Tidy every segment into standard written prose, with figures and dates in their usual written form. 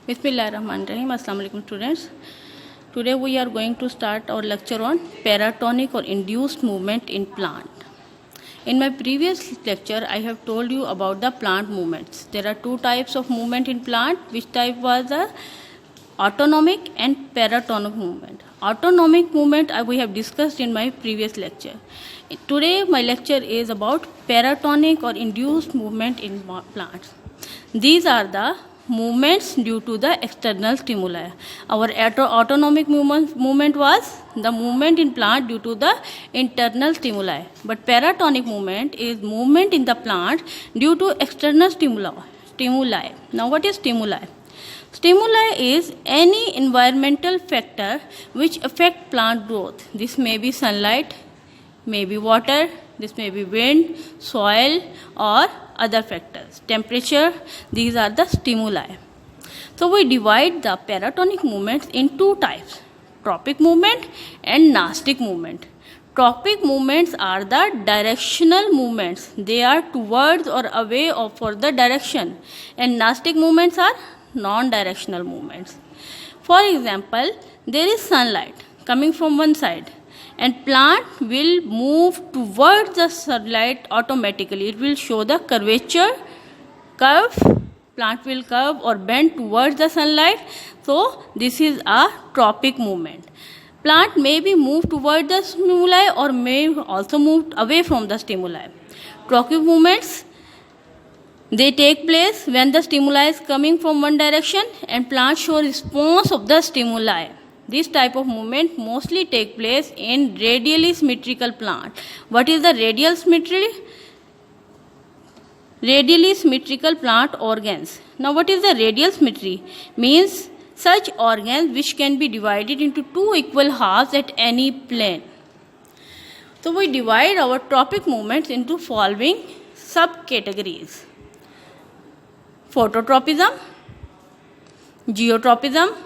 Bismillahirrahmanirrahim. Assalamu alaikum students. Today we are going to start our lecture on paratonic or induced movement in plant. In my previous lecture I have told you about the plant movements. There are two types of movement in plant. Which type was the autonomic and paratonic movement. Autonomic movement we have discussed in my previous lecture. Today my lecture is about paratonic or induced movement in plants. These are the movements due to the external stimuli. Our autonomic movement was the movement in plant due to the internal stimuli. But paratonic movement is movement in the plant due to external stimuli. Now what is stimuli? Stimuli is any environmental factor which affect plant growth. This may be sunlight, may be water, this may be wind, soil or other factors. Temperature, these are the stimuli. So we divide the paratonic movements in two types, tropic movement and nastic movement. Tropic movements are the directional movements. They are towards or away for the direction. And nastic movements are non-directional movements. For example, there is sunlight coming from one side and plant will move towards the sunlight automatically. It will show the curve, plant will curve or bend towards the sunlight. So this is a tropic movement. Plant may be moved towards the stimuli or may also move away from the stimuli. Tropic movements, they take place when the stimuli is coming from one direction and plant show response of the stimuli. This type of movement mostly take place in radially symmetrical plant. What is the radially symmetrical plant organs? Now what is the radial symmetry? Means such organs which can be divided into two equal halves at any plane. So we divide our tropic movements into following subcategories: phototropism, geotropism,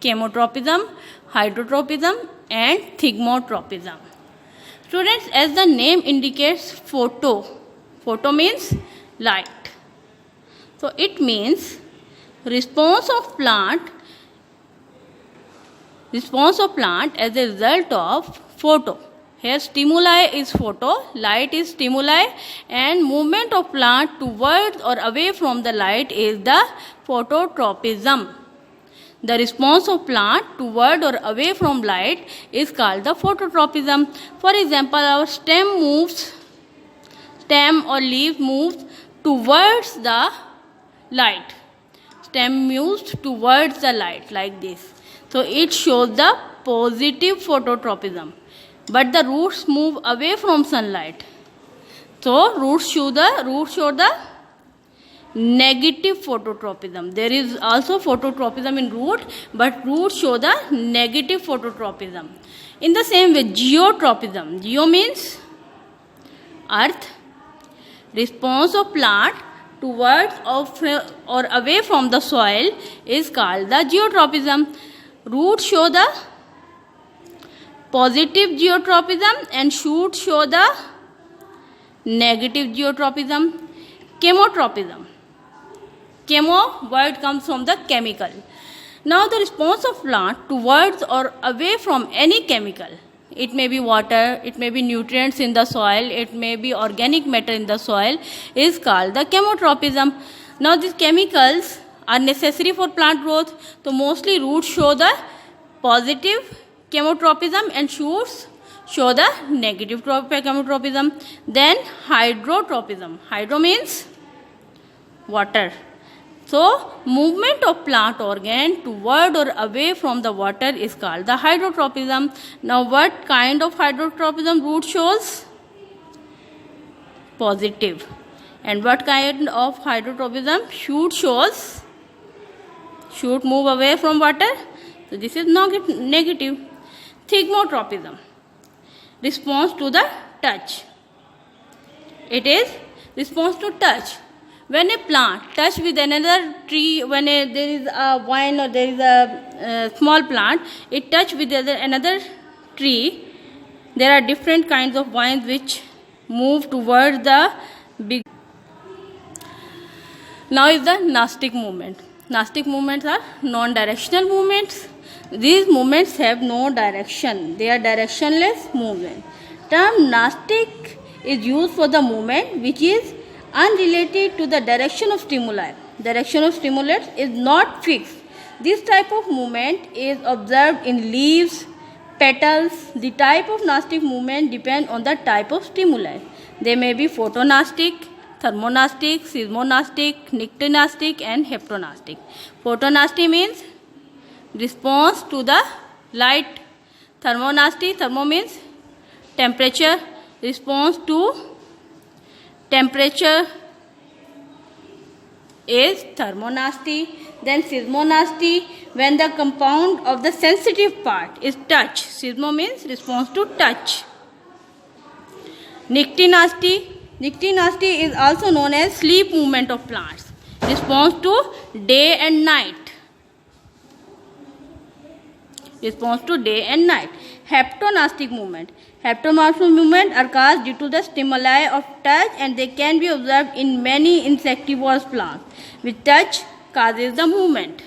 chemotropism, hydrotropism and thigmotropism. Students, as the name indicates, photo means light. So it means response of plant as a result of photo. Here stimuli is photo, light is stimuli, and movement of plant towards or away from the light is the phototropism. The response of plant toward or away from light is called the phototropism. For example, our stem or leaf moves towards the light. Stem moves towards the light like this. So it shows the positive phototropism. But the roots move away from sunlight. So roots show the negative phototropism. There is also phototropism in root, but roots show the negative phototropism. In the same way, geotropism. Geo means earth. Response of plant towards or away from the soil is called the geotropism. Roots show the positive geotropism and shoots show the negative geotropism. Chemotropism. Chemo word comes from the chemical. Now the response of plant towards or away from any chemical. It may be water, it may be nutrients in the soil, it may be organic matter in the soil, is called the chemotropism. Now these chemicals are necessary for plant growth. So mostly roots show the positive chemotropism and shoots show the negative chemotropism. Then hydrotropism. Hydro means water. So movement of plant organ toward or away from the water is called the hydrotropism. Now what kind of hydrotropism root shows? Positive. And what kind of hydrotropism? Shoot shows. Shoot move away from water. So this is negative. Thigmotropism. Response to the touch. It is response to touch. When a plant touch with another tree, there is a vine or there is a small plant, it touch with another tree. There are different kinds of vines which move towards the big. Now is the nastic movement. Gnostic movements are non-directional movements. These movements have no direction. They are directionless movement. Term Gnostic is used for the movement which is unrelated to the direction of stimuli. Direction of stimulus is not fixed. This type of movement is observed in leaves, petals. The type of Gnostic movement depends on the type of stimuli. They may be photognostic, thermognostic, seismognostic, nyctignostic and heptognostic. Photognostic means response to the light. Thermognostic, thermo means temperature, response to temperature is thermognostic. Then seismognostic, when the compound of the sensitive part is touch. Seismo means response to touch. Nyctignostic is also known as sleep movement of plants. Response to day and night. Response to day and night. Heptognostic movement. Heptognostic movement are caused due to the stimuli of touch and they can be observed in many insectivorous plants. With touch causes the movement.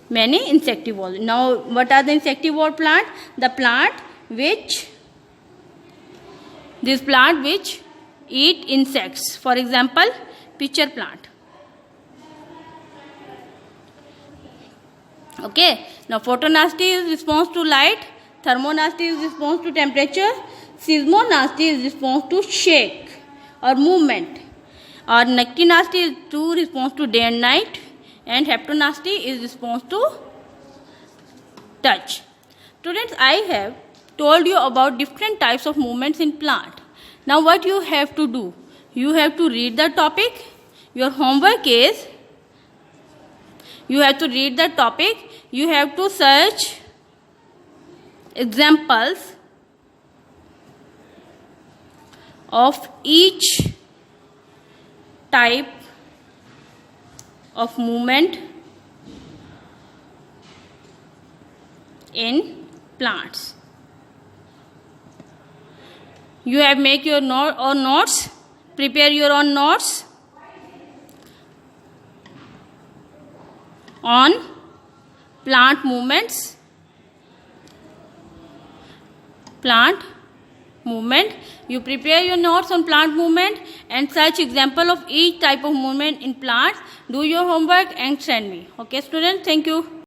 Many insectivores. Now, what are the insectivore plants? The plant which eat insects. For example, pitcher plant. Okay. Now, photognostic is response to light. Thermognostic is response to temperature. Seismognostic is response to shake or movement. Or nyctignostic is to response to day and night. And heptognostic is response to touch. Students, I have told you about different types of movements in plant. Now what you have to do? You have to read the topic. Your homework is you have to read the topic. You have to search examples of each type of movement in plants. You have make your notes, prepare your own notes on plant movements. Plant movement. You prepare your notes on plant movement and search example of each type of movement in plants. Do your homework and send me. Okay, students, thank you.